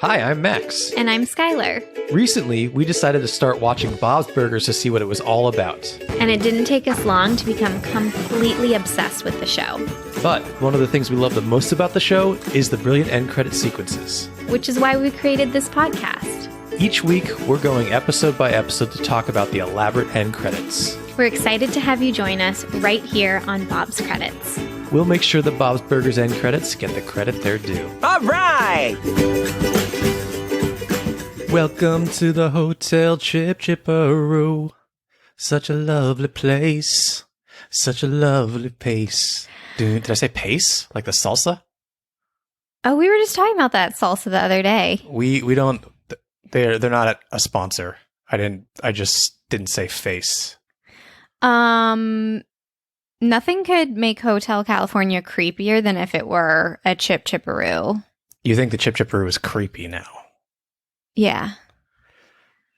Hi, I'm Max. And I'm Skylar. Recently, we decided to start watching Bob's Burgers to see what it was all about. And it didn't take us long to become completely obsessed with the show. But one of the things we love the most about the show is the brilliant end credit sequences. Which is why we created this podcast. Each week, we're going episode by episode to talk about the elaborate end credits. We're excited to have you join us right here on Bob's Credits. We'll make sure that Bob's Burgers end credits get the credit they're due. All right! Welcome to the Hotel Chipperoo. Such a lovely place. Such a lovely pace. Did I say pace? Like the salsa? Oh, we were just talking about that salsa the other day. We don't. They're not a sponsor. I just didn't say face. Nothing could make Hotel California creepier than if it were a Chipperoo. You think the Chipperoo is creepy now? Yeah.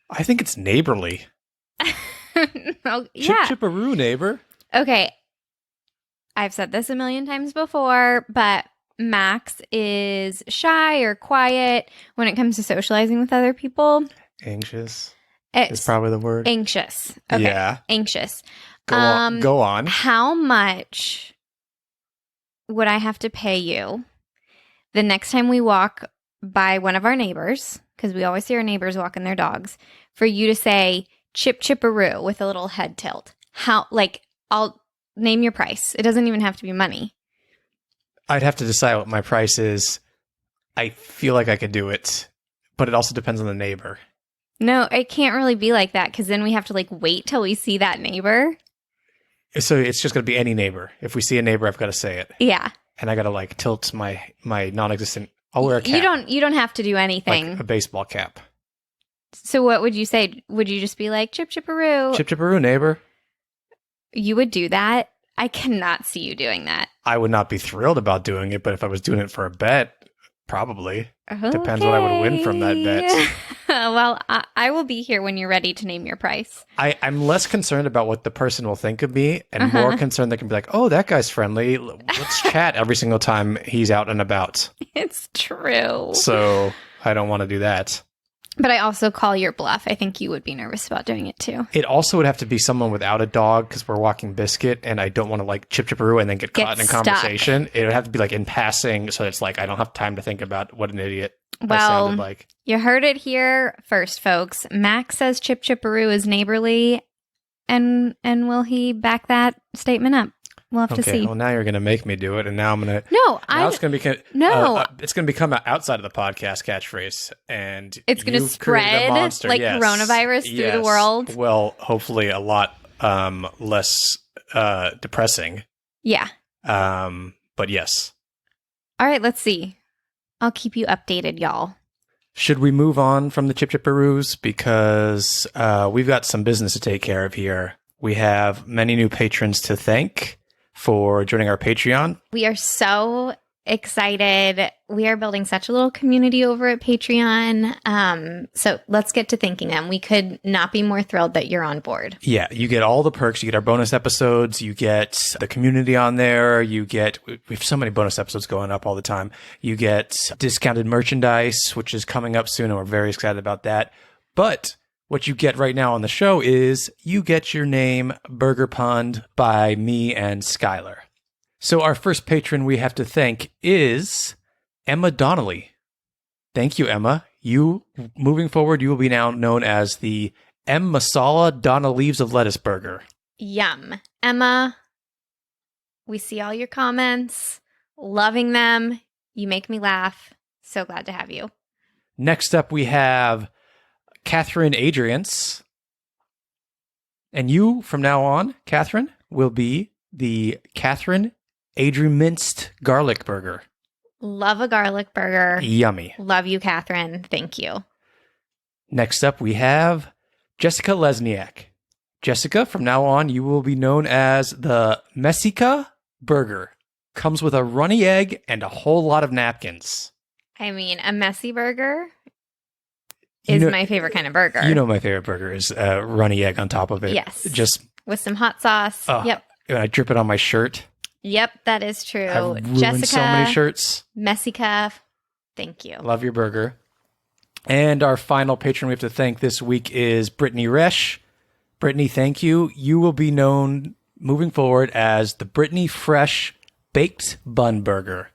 I think it's neighborly. Oh, yeah. Chipperoo neighbor. Okay. I've said this a million times before, but Max is shy or quiet when it comes to socializing with other people. Anxious is probably the word. Anxious. Okay. Yeah. Anxious. Go on. How much would I have to pay you the next time we walk by one of our neighbors, because we always see our neighbors walking their dogs, for you to say Chipperoo with a little head tilt? I'll name your price. It doesn't even have to be money. I'd have to decide what my price is. I feel like I could do it, but it also depends on the neighbor. No, it can't really be like that, because then we have to wait till we see that neighbor. So it's just going to be any neighbor. If we see a neighbor, I've got to say it. Yeah. And I got to tilt my non-existent. I'll wear a cap. You don't have to do anything. Like a baseball cap. So what would you say? Would you just be like Chipperoo? Chipperoo neighbor. You would do that? I cannot see you doing that. I would not be thrilled about doing it, but if I was doing it for a bet, probably. Okay. Depends what I would win from that bet. Well, I will be here when you're ready to name your price. I'm less concerned about what the person will think of me and more concerned they can be like, oh, that guy's friendly. Let's chat every single time he's out and about. It's true. So I don't want to do that. But I also call your bluff. I think you would be nervous about doing it too. It also would have to be someone without a dog because we're walking Biscuit and I don't want to Chipperoo and then get caught in a conversation. It would have to be in passing. So it's I don't have time to think about what an idiot I sounded like. You heard it here first, folks. Max says Chipperoo is neighborly. And will he back that statement up? We'll have to see. Well, now you're going to make me do it, and now I'm going to. It's going to become. It's going to become outside of the podcast catchphrase, and it's going to spread coronavirus through the world. Well, hopefully, a lot less depressing. Yeah. But yes. All right. Let's see. I'll keep you updated, y'all. Should we move on from the Chipperoos because we've got some business to take care of here? We have many new patrons to thank for joining our Patreon. We are so excited. We are building such a little community over at Patreon. So let's get to thanking them. We could not be more thrilled that you're on board. Yeah, you get all the perks. You get our bonus episodes. You get the community on there. We have so many bonus episodes going up all the time. You get discounted merchandise, which is coming up soon, and we're very excited about that. But what you get right now on the show is you get your name burger punned by me and Skylar. So our first patron we have to thank is Emma Donnelly. Thank you, Emma. Moving forward, you will be now known as the M. Masala Donna Leaves of Lettuce Burger. Yum. Emma, we see all your comments. Loving them. You make me laugh. So glad to have you. Next up, we have Catherine Adrians. And you, from now on, Catherine, will be the Catherine Adrian Minced Garlic Burger. Love a garlic burger. Yummy. Love you, Catherine. Thank you. Next up, we have Jessica Lesniak. Jessica, from now on, you will be known as the Messica Burger. Comes with a runny egg and a whole lot of napkins. I mean, a messy burger is my favorite kind of burger. You know my favorite burger is runny egg on top of it. Yes. Just with some hot sauce. Yep. And I drip it on my shirt. Yep, that is true. I've ruined Jessica, so many shirts. Messica, thank you. Love your burger. And our final patron we have to thank this week is Brittany Resch. Brittany, thank you. You will be known moving forward as the Brittany Fresh Baked Bun Burger.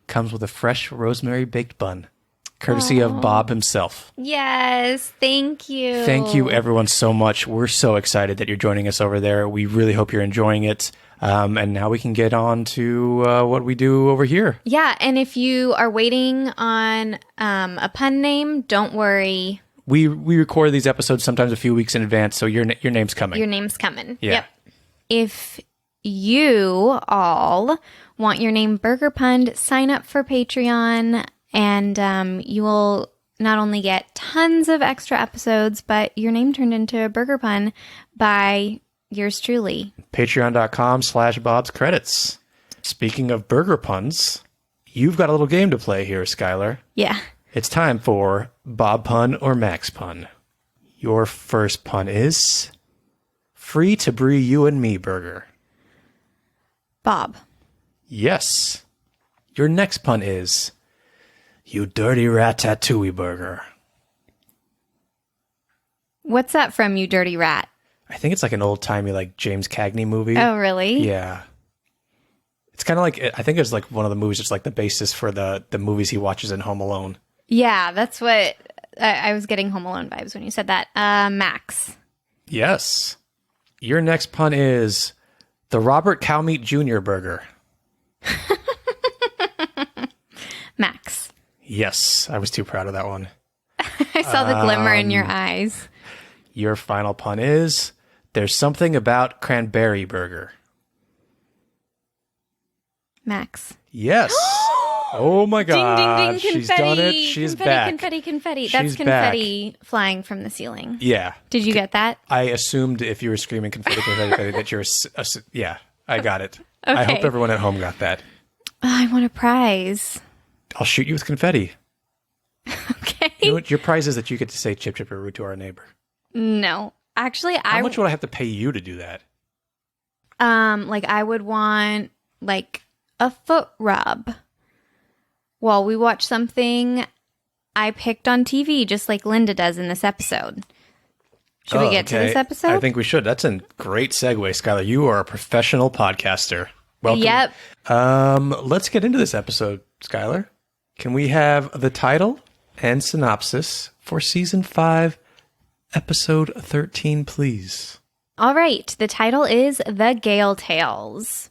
Comes with a fresh rosemary baked bun, courtesy of Bob himself. Yes, thank you. Thank you, everyone, so much. We're so excited that you're joining us over there. We really hope you're enjoying it. And now we can get on to what we do over here. Yeah, and if you are waiting on a pun name, don't worry. We record these episodes sometimes a few weeks in advance, so your name's coming. Your name's coming. Yeah. Yep. If you all want your name burger punned, sign up for Patreon, and you will not only get tons of extra episodes, but your name turned into a burger pun by yours truly. Patreon.com/Bob's Credits. Speaking of burger puns, you've got a little game to play here, Skylar. Yeah. It's time for Bob Pun or Max Pun. Your first pun is free to brie you and me burger. Bob. Yes. Your next pun is you dirty ratatouille burger. What's that from, you dirty rat? I think it's like an old-timey like James Cagney movie. Oh, really? Yeah. It's kind of like, I think it's like one of the movies, just like the basis for the movies he watches in Home Alone. Yeah, that's what I was getting Home Alone vibes when you said that. Max. Yes. Your next pun is the Robert Cowmeat Jr. burger. Max. Yes, I was too proud of that one. I saw the glimmer in your eyes. Your final pun is there's something about cranberry burger. Max. Yes. Oh my God. Ding, ding, ding, She's confetti. done it. She's confetti, back. Confetti, confetti. She's That's confetti flying from the ceiling. Yeah. Did you get that? I assumed if you were screaming confetti, confetti, confetti that you're yeah, I got it. Okay. I hope everyone at home got that. Oh, I want a prize. I'll shoot you with confetti. Okay. You know what? Your prize is that you get to say chip chip or to our neighbor. No. Actually, How much would I have to pay you to do that? like I would want like a foot rub while we watch something I picked on TV, just like Linda does in this episode. Should we get to this episode? I think we should. That's a great segue, Skylar. You are a professional podcaster. Welcome. Yep. Let's get into this episode, Skylar. Can we have the title and synopsis for season 5, episode 13, please? All right. The title is The Gayle Tales.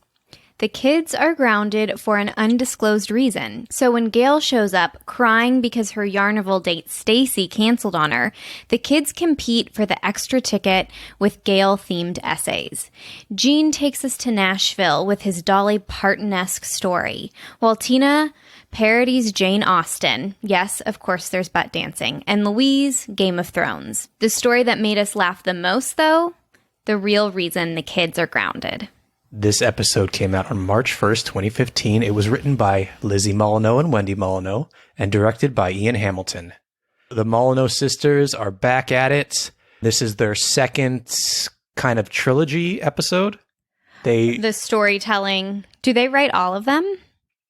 The kids are grounded for an undisclosed reason. So when Gayle shows up crying because her Yarnaville date Stacy canceled on her, the kids compete for the extra ticket with Gayle-themed essays. Gene takes us to Nashville with his Dolly Parton-esque story, while Tina parodies Jane Austen. Yes, of course there's butt dancing. And Louise, Game of Thrones. The story that made us laugh the most, though, the real reason the kids are grounded. This episode came out on March 1st, 2015. It was written by Lizzie Molyneux and Wendy Molyneux and directed by Ian Hamilton. The Molyneux sisters are back at it. This is their second kind of trilogy episode. The storytelling. Do they write all of them?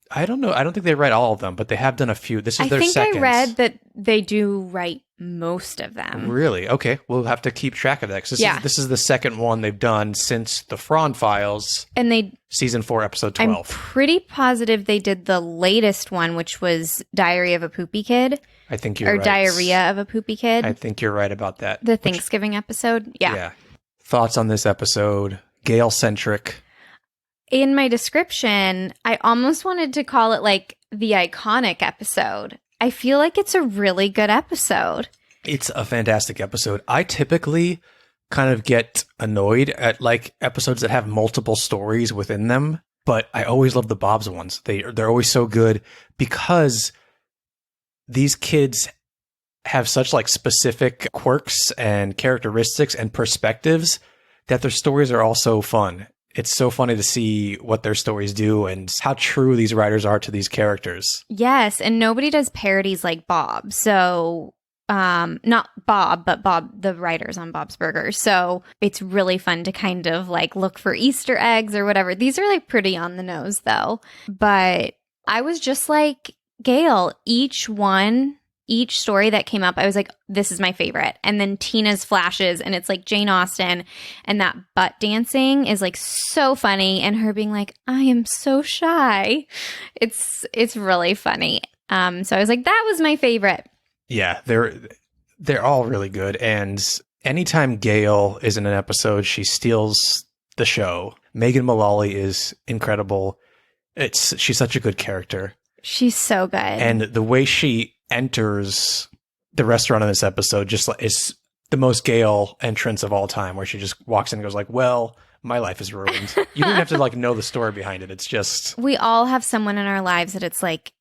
I don't know. I don't think they write all of them, but they have done a few. This is their second. I read that they do write most of them. Really? Okay. We'll have to keep track of that. Because this is the second one they've done since the Fraun Files. And season 4, episode 12. I'm pretty positive they did the latest one, which was Diary of a Poopy Kid. I think you're right. Or Diarrhea of a Poopy Kid. I think you're right about that. The Thanksgiving episode. Yeah. Thoughts on this episode? Gayle-centric. In my description, I almost wanted to call it like the iconic episode. I feel like it's a really good episode. It's a fantastic episode. I typically kind of get annoyed at like episodes that have multiple stories within them, but I always love the Bob's ones. They're always so good because these kids have such like specific quirks and characteristics and perspectives that their stories are all so fun. It's so funny to see what their stories do and how true these writers are to these characters. Yes, and nobody does parodies like Bob. So, not Bob, but Bob, the writers on Bob's Burgers. So it's really fun to kind of like look for Easter eggs or whatever. These are like pretty on the nose though. But I was just like, Gayle, each one each story that came up, I was like, this is my favorite. And then Tina's flashes, and it's like Jane Austen, and that butt dancing is like so funny, and her being like, I am so shy. It's really funny. So I was like, that was my favorite. Yeah, they're all really good. And anytime Gayle is in an episode, she steals the show. Megan Mullally is incredible. She's such a good character. She's so good. And the way she enters the restaurant in this episode just is the most Gayle entrance of all time, where she just walks in and goes like, well, my life is ruined. You don't have to like know the story behind it. It's just... We all have someone in our lives that it's like,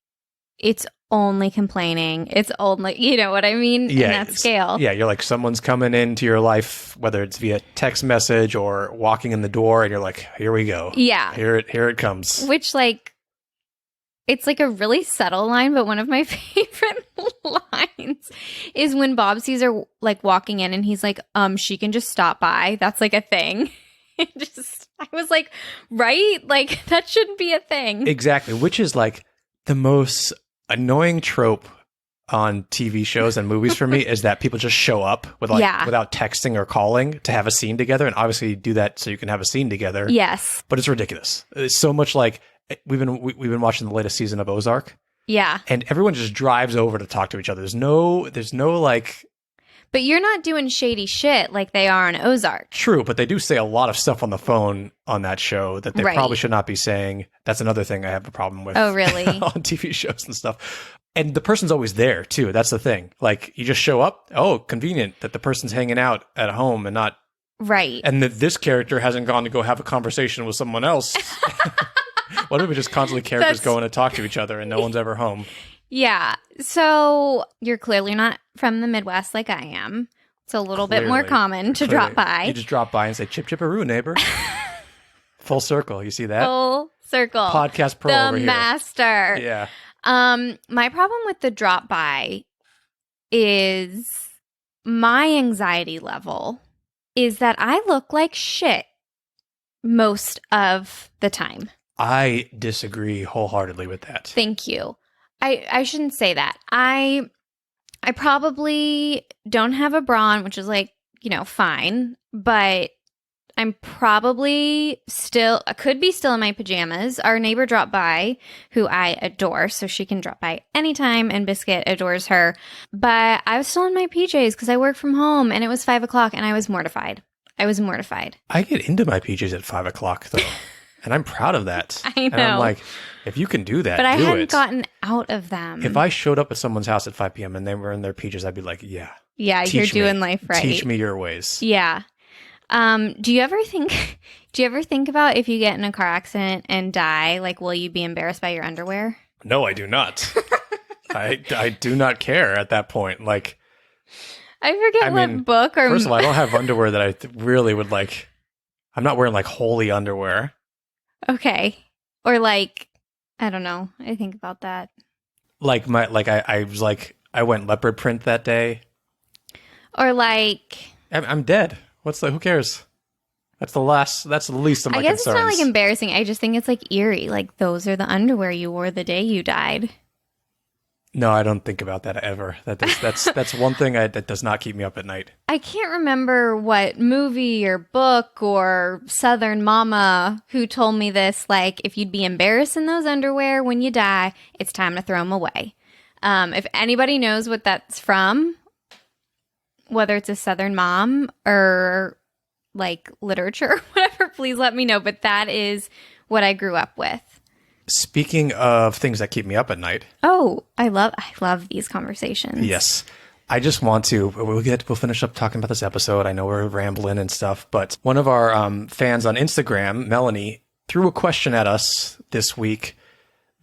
it's only complaining. It's only, you know what I mean? Yeah. And that's Gayle. Yeah, you're like, someone's coming into your life, whether it's via text message or walking in the door, and you're like, here we go. Yeah. Here it comes. Which, like, it's like a really subtle line, but one of my favorite lines is when Bob sees her like walking in and he's like, she can just stop by. That's like a thing. I was like, right? Like, that shouldn't be a thing. Exactly. Which is like the most annoying trope on TV shows and movies for me is that people just show up without texting or calling to have a scene together. And obviously you do that so you can have a scene together. Yes. But it's ridiculous. It's so much like we've been watching the latest season of Ozark. Yeah. And everyone just drives over to talk to each other. There's no like... But you're not doing shady shit like they are on Ozark. True, but they do say a lot of stuff on the phone on that show that they probably should not be saying. That's another thing I have a problem with. Oh, really? On TV shows and stuff. And the person's always there, too. That's the thing. Like, you just show up. Oh, convenient that the person's hanging out at home and not... Right. And that this character hasn't gone to go have a conversation with someone else. What if we just constantly characters going to talk to each other and no one's ever home? Yeah. So you're clearly not from the Midwest like I am. It's a little bit more common to drop by. You just drop by and say, chip, chipperoo, neighbor. Full circle. You see that? Full circle. Podcast pro over the here. Master. Yeah. My problem with the drop by is my anxiety level is that I look like shit most of the time. I disagree wholeheartedly with that. Thank you. I shouldn't say that. I probably don't have a bra on, which is like, you know, fine, but I'm probably I could be still in my pajamas. Our neighbor dropped by, who I adore, so she can drop by anytime, and Biscuit adores her. But I was still in my PJs because I work from home, and it was 5 o'clock, and I was mortified. I get into my PJs at 5 o'clock, though, and I'm proud of that. I know. And I'm like, if you can do that, but I do hadn't it. gotten out of them. If I showed up at someone's house at 5 p.m. and they were in their PJs, I'd be like, yeah. Yeah, you're doing life right. Teach me your ways. Yeah. Do you ever think about if you get in a car accident and die, like, will you be embarrassed by your underwear? No, I do not. I do not care at that point. Like, I forget what book or... First of all, I don't have underwear that I really would like. I'm not wearing like holy underwear. Okay. Or like, I don't know. I think about that. Like I was like, I went leopard print that day. Or like... I'm dead. Who cares? That's the least of my concerns. I guess it's not like embarrassing. I just think it's like eerie. Like, those are the underwear you wore the day you died. No, I don't think about that ever. That's one thing that does not keep me up at night. I can't remember what movie or book or Southern Mama who told me this. Like, if you'd be embarrassed in those underwear when you die, it's time to throw them away. If anybody knows what that's from, whether it's a Southern mom or like literature or whatever, please let me know. But that is what I grew up with. Speaking of things that keep me up at night. Oh, I love these conversations. Yes. I just want to, we'll finish up talking about this episode. I know we're rambling and stuff, but one of our fans on Instagram, Melanie, threw a question at us this week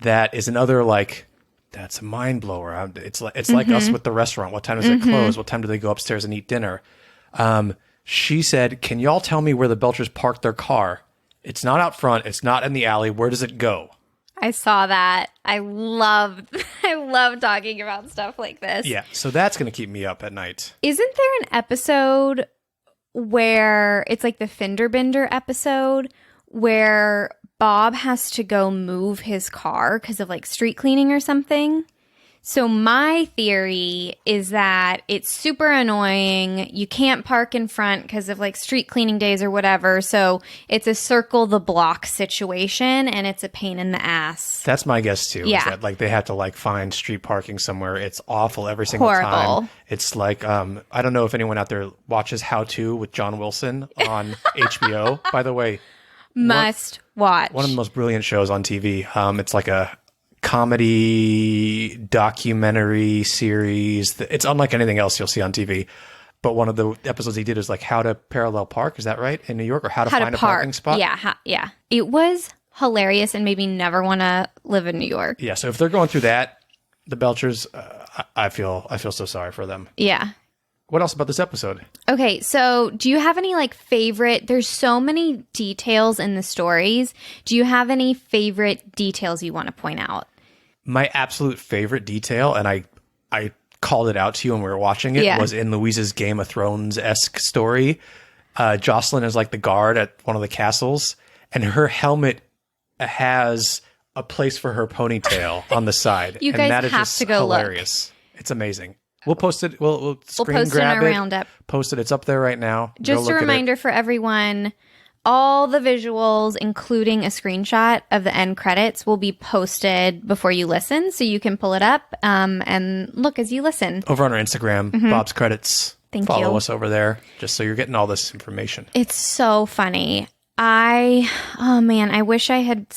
that is another like, that's a mind blower. It's like us with the restaurant. What time does it close? What time do they go upstairs and eat dinner? She said, can y'all tell me where the Belchers park their car? It's not out front. It's not in the alley. Where does it go? I saw that. I love talking about stuff like this. Yeah, so that's going to keep me up at night. Isn't there an episode where it's like the Fender Bender episode where Bob has to go move his car because of like street cleaning or something? So my theory is that it's super annoying. You can't park in front because of like street cleaning days or whatever. So it's a circle the block situation and it's a pain in the ass. That's my guess too. Yeah. Is that like they have to like find street parking somewhere. It's awful every single Horrible. time. It's like I don't know if anyone out there watches How To with John Wilson on HBO. By the way, Must watch. one of the most brilliant shows on TV. It's like a comedy documentary series. It's unlike anything else you'll see on TV. But one of the episodes he did is like how to parallel park. Is that right? In New York, or how to find a parking spot? Yeah. Yeah. It was hilarious and made me never want to live in New York. Yeah. So if they're going through that, the Belchers, I feel so sorry for them. Yeah. What else about this episode? Okay, so do you have any like favorite? There's so many details in the stories. Do you have any favorite details you want to point out? My absolute favorite detail, and I called it out to you when we were watching it, was in Louise's Game of Thrones-esque story. Jocelyn is like the guard at one of the castles, and her helmet has a place for her ponytail on the side. You guys that is have just to go hilarious. It's amazing. We'll post it. We'll screen post grab it in our roundup. Post it. It's up there right now. Just a reminder for everyone, all the visuals, including a screenshot of the end credits, will be posted before you listen, so you can pull it up and look as you listen. Over on our Instagram, Bob's Credits. Thank Follow you. us over there, just so you're getting all this information. It's so funny. Oh man, I wish I had.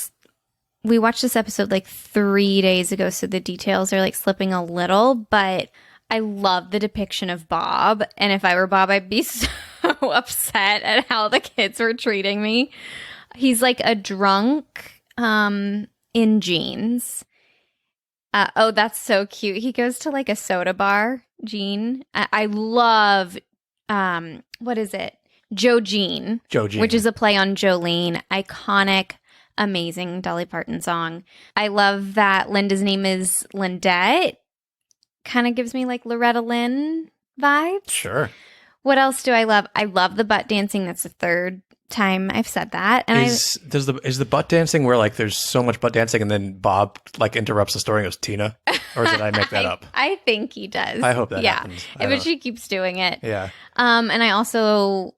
We watched this episode like 3 days ago, so the details are like slipping a little, but I love the depiction of Bob. And if I were Bob, I'd be so upset at how the kids were treating me. He's like a drunk in jeans. Oh, that's so cute. He goes to like a soda bar, Gene. I love, what is it? Joe Jean. Which is a play on Jolene. Iconic, amazing Dolly Parton song. I love that Linda's name is Lindette. Kind of gives me like Loretta Lynn vibes. Sure. What else do I love? I love the butt dancing. That's the third time I've said that. And is the butt dancing where like there's so much butt dancing and then Bob like interrupts the story and goes, Tina? Or did I make that up? I think he does. I hope that happens. But she keeps doing it. Yeah. And I also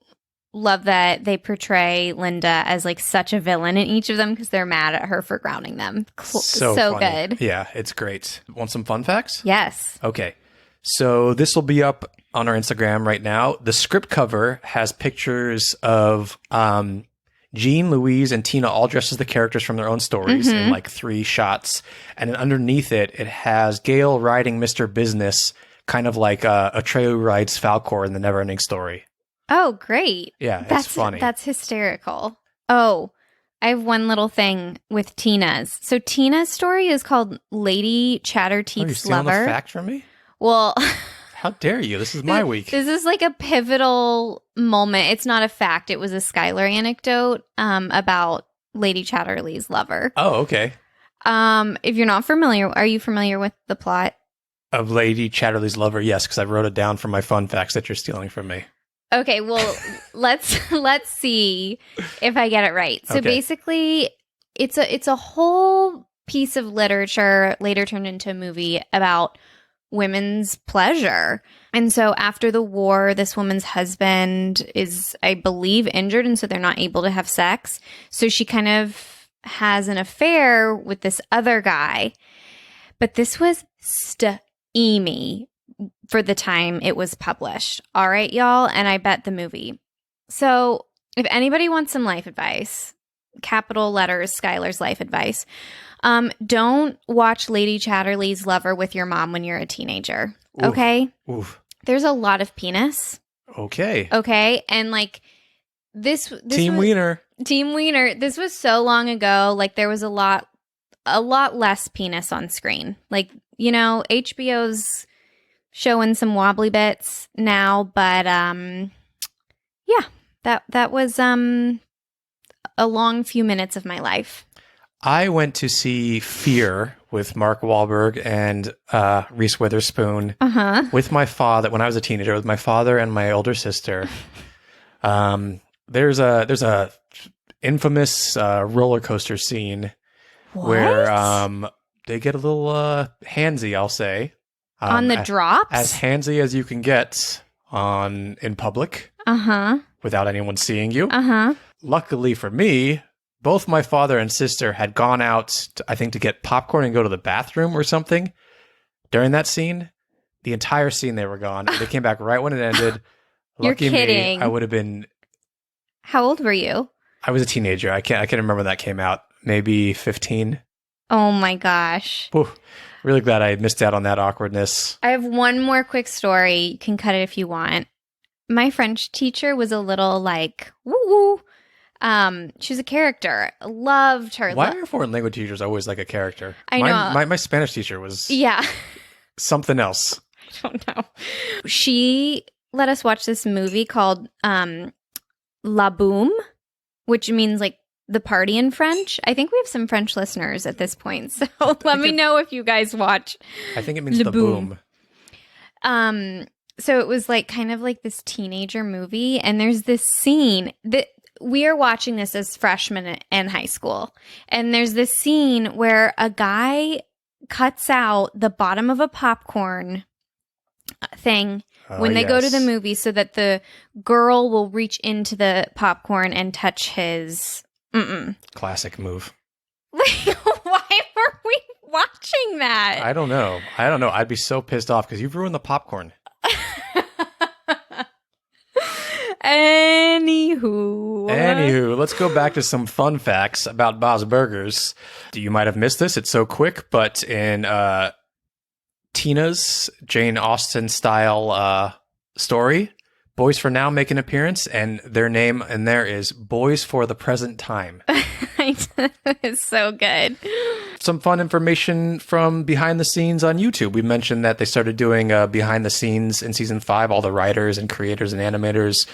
love that they portray Linda as like such a villain in each of them because they're mad at her for grounding them. So funny. good. Yeah, it's great. Want some fun facts? Yes. Okay. So this will be up on our Instagram right now. The script cover has pictures of Jean, Louise, and Tina all dressed as the characters from their own stories in like 3 shots. And then underneath it, it has Gayle riding Mr. Business, kind of like Atreyu rides Falcor in the Neverending Story. Oh, great. Yeah, that's funny. That's hysterical. Oh, I have one little thing with Tina's. So Tina's story is called Lady Chatterteeth's you're stealing Lover. a fact from me? Well, how dare you? This is my week. This is like a pivotal moment. It's not a fact. It was a Skylar anecdote about Lady Chatterley's lover. Oh, okay. If you're not familiar, are you familiar with the plot? Of Lady Chatterley's Lover, yes, because I wrote it down from my fun facts that you're stealing from me. Okay, well, let's see if I get it right. So basically, it's a whole piece of literature later turned into a movie about women's pleasure. And so after the war, this woman's husband is, I believe, injured, and so they're not able to have sex. So she kind of has an affair with this other guy. But this was steamy for the time it was published. All right, y'all. And I bet the movie. So if anybody wants some life advice, capital letters, Skylar's life advice, don't watch Lady Chatterley's Lover with your mom when you're a teenager. Oof. Okay? Oof. There's a lot of penis. Okay. Okay? And like this Team Wiener. Team Wiener. This was so long ago. Like there was a lot less penis on screen. Like, you know, HBO's showing some wobbly bits now, but yeah, that was a long few minutes of my life. I went to see Fear with Mark Wahlberg and Reese Witherspoon with my father when I was a teenager, with my father and my older sister. There's a infamous roller coaster scene where they get a little handsy, I'll say. On the drops? As handsy as you can get in public. Uh-huh. Without anyone seeing you. Uh-huh. Luckily for me, both my father and sister had gone out, I think, to get popcorn and go to the bathroom or something during that scene. The entire scene, they were gone. They came back right when it ended. You're Lucky kidding. me, I would have been... How old were you? I was a teenager. I can't remember when that came out. Maybe 15. Oh my gosh. Whew. Really glad I missed out on that awkwardness. I have one more quick story. You can cut it if you want. My French teacher was a little like, woo-woo. She's a character. Loved her. Why are foreign language teachers always like a character? I know. My Spanish teacher was yeah. something else. I don't know. She let us watch this movie called La Boum, which means like the party in French. I think we have some French listeners at this point, so let me know if you guys watch. I think it means the boom. So it was like kind of like this teenager movie, and there's this scene that we are watching this as freshmen in high school, and there's this scene where a guy cuts out the bottom of a popcorn thing when they go to the movie so that the girl will reach into the popcorn and touch his classic move. Why were we watching that? I don't know. I'd be so pissed off because you've ruined the popcorn. Anywho, let's go back to some fun facts about Bob's Burgers. You might have missed this. It's so quick, but in Tina's Jane Austen style story, Boys for Now make an appearance, and their name in there is Boys for the Present Time. It's so good. Some fun information from behind the scenes on YouTube. We mentioned that they started doing behind the scenes in season 5. All the writers and creators and animators,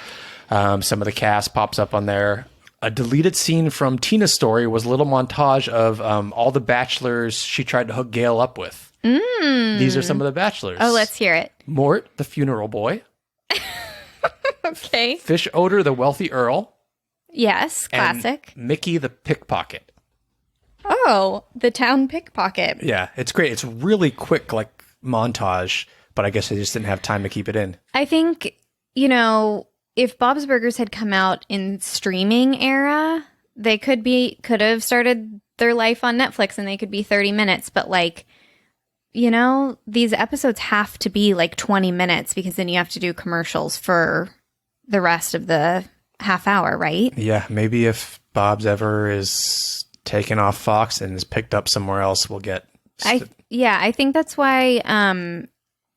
some of the cast pops up on there. A deleted scene from Tina's story was a little montage of all the bachelors she tried to hook Gayle up with. These are some of the bachelors. Oh, let's hear it. Mort, the funeral boy. Okay. Fish Odor, the wealthy earl. Yes, classic. And Mickey, the pickpocket. Oh, the town pickpocket. Yeah, it's great. It's really quick, like have, but I guess they just didn't have time to keep it in. I think, if Bob's Burgers had come out in streaming era, they could have started their life on Netflix and they could be 30 minutes, but these episodes have to be like 20 minutes because then you have to do commercials for the rest of the half hour, right? Yeah, maybe if Bob's ever is taken off Fox and is picked up somewhere else, we'll get... I think that's why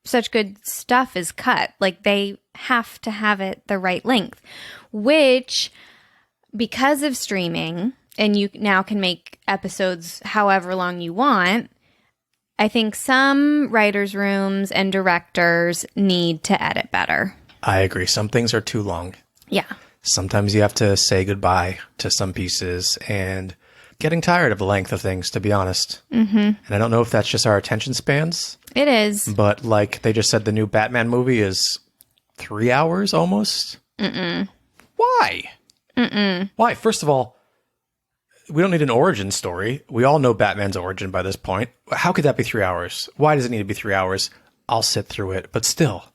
such good stuff is cut. Like, they have to have it the right length, which, because of streaming, and you now can make episodes however long you want, I think some writers' rooms and directors need to edit better. I agree. Some things are too long. Yeah. Sometimes you have to say goodbye to some pieces, and getting tired of the length of things, to be honest. Mm-hmm. And I don't know if that's just our attention spans. It is. But like they just said, the new Batman movie is 3 hours almost. Why? Why? First of all, we don't need an origin story. We all know Batman's origin by this point. How could that be 3 hours? Why does it need to be 3 hours? I'll sit through it, but still.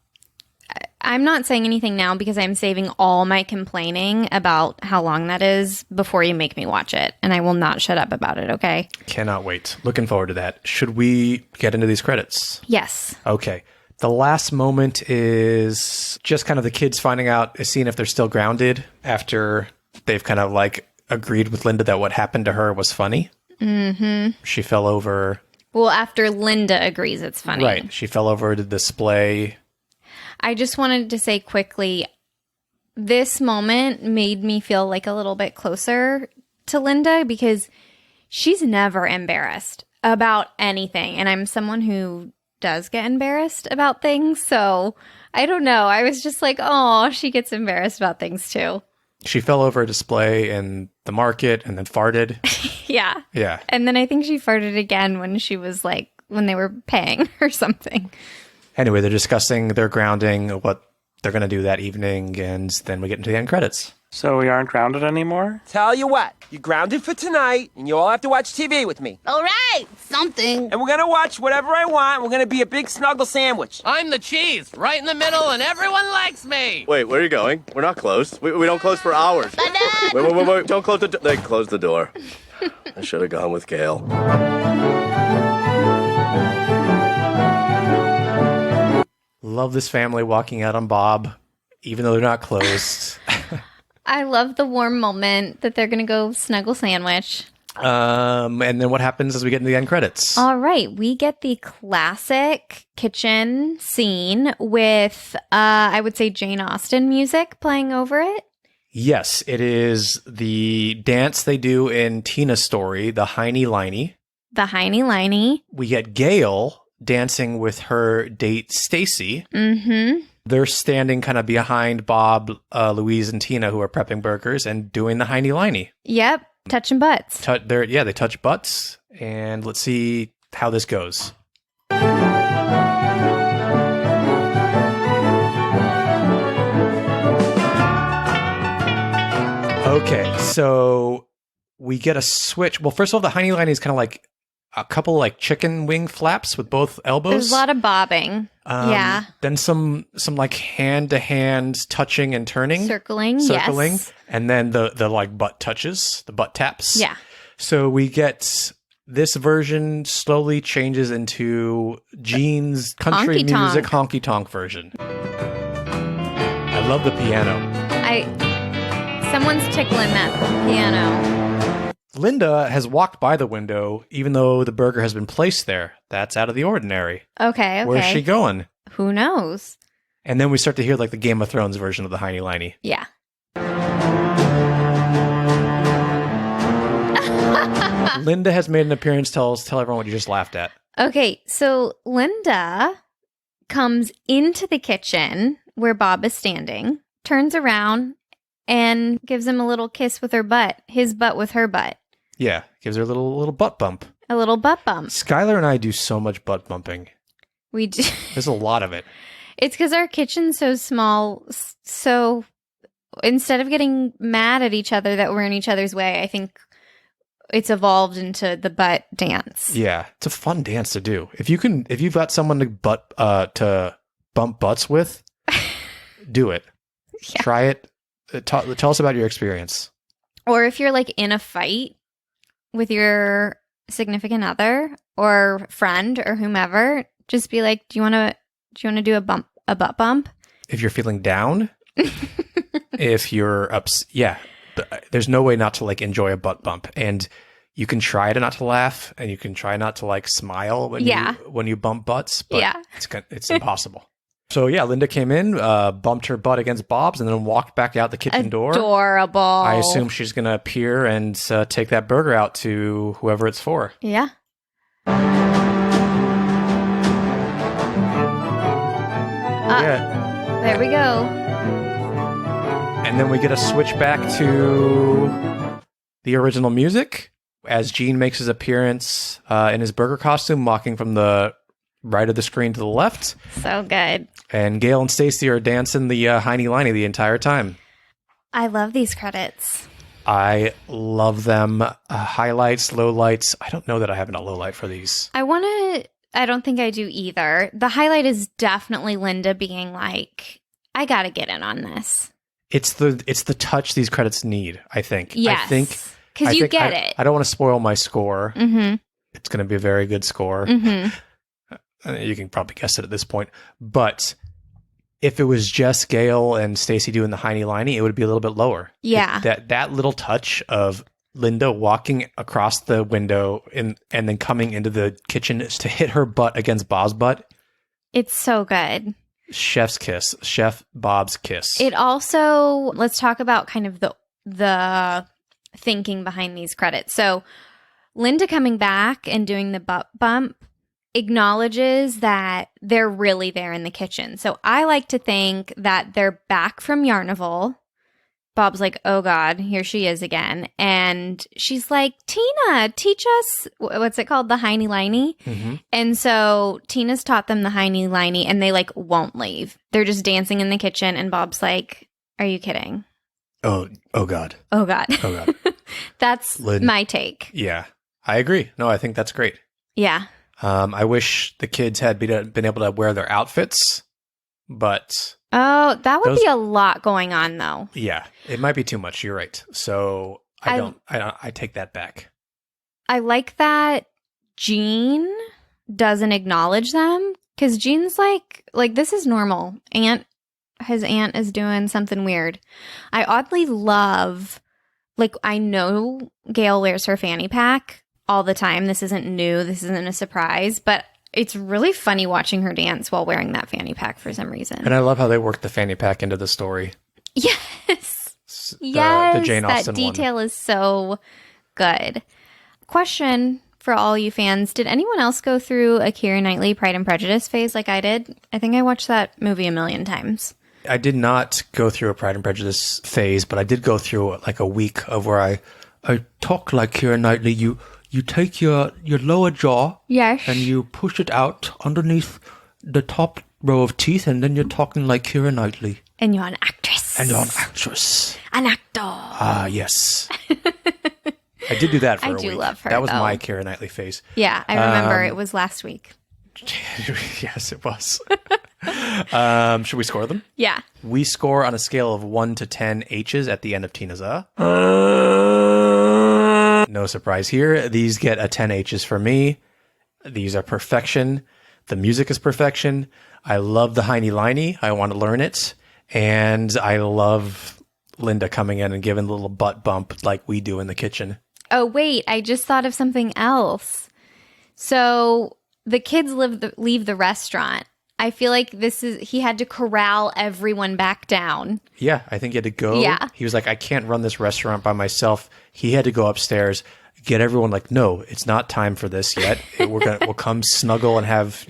I'm not saying anything now because I'm saving all my complaining about how long that is before you make me watch it. And I will not shut up about it, okay? Cannot wait. Looking forward to that. Should we get into these credits? Yes. Okay. The last moment is just kind of the kids finding out, seeing if they're still grounded after they've kind of like agreed with Linda that what happened to her was funny. Mm-hmm. She fell over. Well, after Linda agrees it's funny. Right. She fell over to display. I just wanted to say quickly, this moment made me feel like a little bit closer to Linda because she's never embarrassed about anything. And I'm someone who does get embarrassed about things. So I don't know. I was just like, oh, she gets embarrassed about things too. She fell over a display in the market and then farted. Yeah. Yeah. And then I think she farted again when she was like, when they were paying or something. Anyway, they're discussing their grounding, what they're going to do that evening, and then we get into the end credits. So we aren't grounded anymore? Tell you what, you're grounded for tonight, and you all have to watch TV with me. All right, something. And we're gonna watch whatever I want. We're gonna be a big snuggle sandwich. I'm the cheese, right in the middle, and everyone likes me. Wait, where are you going? We're not closed. We don't close for hours. Wait. Don't close the door. They closed the door. I should have gone with Gayle. Love this family walking out on Bob, even though they're not closed. I love the warm moment that they're going to go snuggle sandwich. And then what happens as we get into the end credits? All right. We get the classic kitchen scene with, I would say, Jane Austen music playing over it. Yes, it is the dance they do in Tina's story, the Heiny Liney. The Heiny Liney. We get Gayle dancing with her date, Stacy. Mm-hmm. They're standing kind of behind Bob, Louise, and Tina, who are prepping burgers and doing the Heiny Liney. Yep. Touching butts. They touch butts. And let's see how this goes. Okay, so we get a switch. Well, first of all, the Heiny Liney is kind of like a couple like chicken wing flaps with both elbows. There's a lot of bobbing. Yeah. Then some like hand to hand touching and turning. Circling. Yes. And then the like butt touches, the butt taps. Yeah. So we get this version slowly changes into Gene's country music honky tonk version. I love the piano. Someone's tickling that piano. Linda has walked by the window, even though the burger has been placed there. That's out of the ordinary. Okay. Where's she going? Who knows? And then we start to hear like the Game of Thrones version of the Heiny Liney. Yeah. Linda has made an appearance. Tell everyone what you just laughed at. Okay, so Linda comes into the kitchen where Bob is standing, turns around, and gives him a little kiss with her butt. His butt with her butt. Yeah, gives her a little butt bump. A little butt bump. Skylar and I do so much butt bumping. We do. There's a lot of it. It's because our kitchen's so small. So instead of getting mad at each other that we're in each other's way, I think it's evolved into the butt dance. Yeah, it's a fun dance to do. If you've got someone to bump butts with, do it. Yeah. Try it. Tell us about your experience. Or if you're like in a fight with your significant other or friend or whomever, just be like, do you want to do a butt bump? If you're feeling down, if you're yeah, there's no way not to like enjoy a butt bump. And you can try to not to laugh, and you can try not to like smile when you bump butts, but it's impossible. So yeah, Linda came in, bumped her butt against Bob's, and then walked back out the kitchen door. Adorable. I assume she's going to appear and take that burger out to whoever it's for. Yeah. There we go. And then we get a switch back to the original music as Gene makes his appearance in his burger costume, walking from the right of the screen to the left. So good. And Gayle and Stacy are dancing the Heiny Liney the entire time. I love these credits. I love them. Highlights, lowlights. I don't know that I have a lowlight for these. I don't think I do either. The highlight is definitely Linda being like, I got to get in on this. It's the touch these credits need, I think. Yes. Because you get it. I don't want to spoil my score. Mm-hmm. It's going to be a very good score. Mm-hmm. You can probably guess it at this point. But if it was just Gayle and Stacy doing the Heiny Liney, it would be a little bit lower. Yeah. That little touch of Linda walking across the window and then coming into the kitchen to hit her butt against Bob's butt. It's so good. Chef's kiss. Chef Bob's kiss. It also, let's talk about kind of the thinking behind these credits. So Linda coming back and doing the butt bump acknowledges that they're really there in the kitchen. So I like to think that they're back from Yarnival. Bob's like, oh God, here she is again. And she's like, Tina, teach us, what's it called? The Heiny Liney. Mm-hmm. And so Tina's taught them the Heiny Liney and they like won't leave. They're just dancing in the kitchen. And Bob's like, are you kidding? Oh God. Oh, God. Oh God. That's Lynn. my take. Yeah, I agree. No, I think that's great. Yeah. I wish the kids had been able to wear their outfits, but Oh, that would Those- be a lot going on, though. yeah, it might be too much. You're right. So I take that back. I like that Jean doesn't acknowledge them because Jean's like this is normal. His aunt is doing something weird. I oddly love, like, I know Gayle wears her fanny pack all the time. This isn't new. This isn't a surprise, but it's really funny watching her dance while wearing that fanny pack for some reason. And I love how they worked the fanny pack into the story. Yes. The Yes. Jane Austen that detail is so good. Question for all you fans. Did anyone else go through a Keira Knightley Pride and Prejudice phase like I did? I think I watched that movie a million times. I did not go through a Pride and Prejudice phase, but I did go through like a week of where I talk like Keira Knightley. You take your lower jaw Yes. and you push it out underneath the top row of teeth, and then you're talking like Keira Knightley. And you're an actress. And you're an actress. An actor. Ah, yes. I did do that for I a do week. love her, That was though. my Keira Knightley phase. Yeah, I remember it was last week. Yes, it was. Should we score them? Yeah. We score on a scale of 1 to 10 H's at the end of Tina's No surprise here. These get a 10 H's for me. These are perfection. The music is perfection. I love the Heiny Liney. I want to learn it. And I love Linda coming in and giving a little butt bump like we do in the kitchen. Oh, wait, I just thought of something else. So the kids leave the restaurant. I feel like he had to corral everyone back down. Yeah, I think he had to go. Yeah. He was like, I can't run this restaurant by myself. He had to go upstairs, get everyone like, no, it's not time for this yet. We'll come snuggle and have,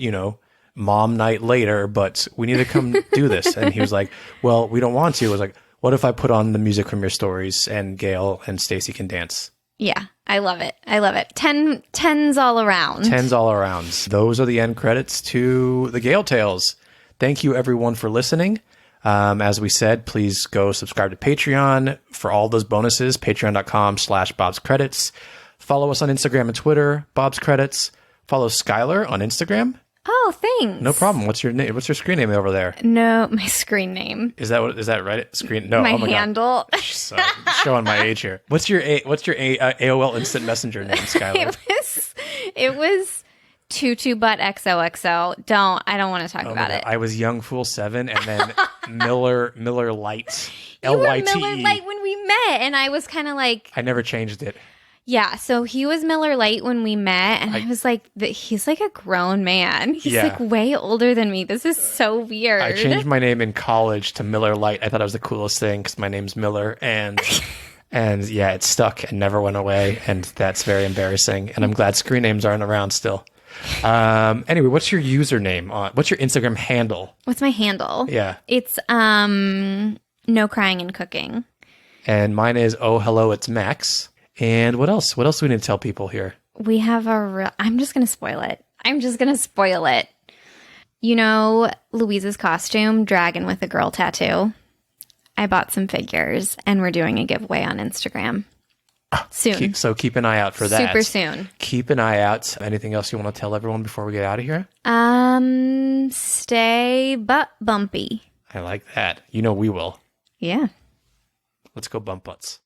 mom night later, but we need to come do this. And he was like, well, we don't want to. I was like, what if I put on the music from your stories and Gayle and Stacey can dance? Yeah, I love it. I love it. Tens all around. 10s all around. Those are the end credits to the Gayle Tales. Thank you, everyone, for listening. As we said, please go subscribe to Patreon for all those bonuses. Patreon.com/BobsCredits. Follow us on Instagram and Twitter, Bob's Credits. Follow Skylar on Instagram. Oh, thanks. No problem. What's your name? What's your screen name over there? No, my screen name. Is that right? Screen? No. My oh my handle. God. So, showing my age here. What's your AOL Instant Messenger name, Skylar? It was TutuButtXOXO. I don't want to talk Oh my about God. it. I was Young Fool 7 and then Miller Light. You were LYTE. Miller Lite when we met, and I was kind of like, I never changed it. yeah. So he was Miller Lite when we met, and I was like, he's like a grown man. He's Yeah. like way older than me. This is so weird. I changed my name in college to Miller Light. I thought it was the coolest thing because my name's Miller, and yeah, it stuck and never went away, and that's very embarrassing. And I'm glad screen names aren't around still. Anyway, what's your username what's your Instagram handle? What's my handle? Yeah, It's no crying and cooking. and mine is oh hello it's Max. And what else? What else do we need to tell people here? We have I'm just going to spoil it. You know, Louise's costume, dragon with a girl tattoo. I bought some figures and we're doing a giveaway on Instagram. Soon. Keep an eye out for that. Super soon. Keep an eye out. Anything else you want to tell everyone before we get out of here? Stay butt bumpy. I like that. We will. Yeah. Let's go bump butts.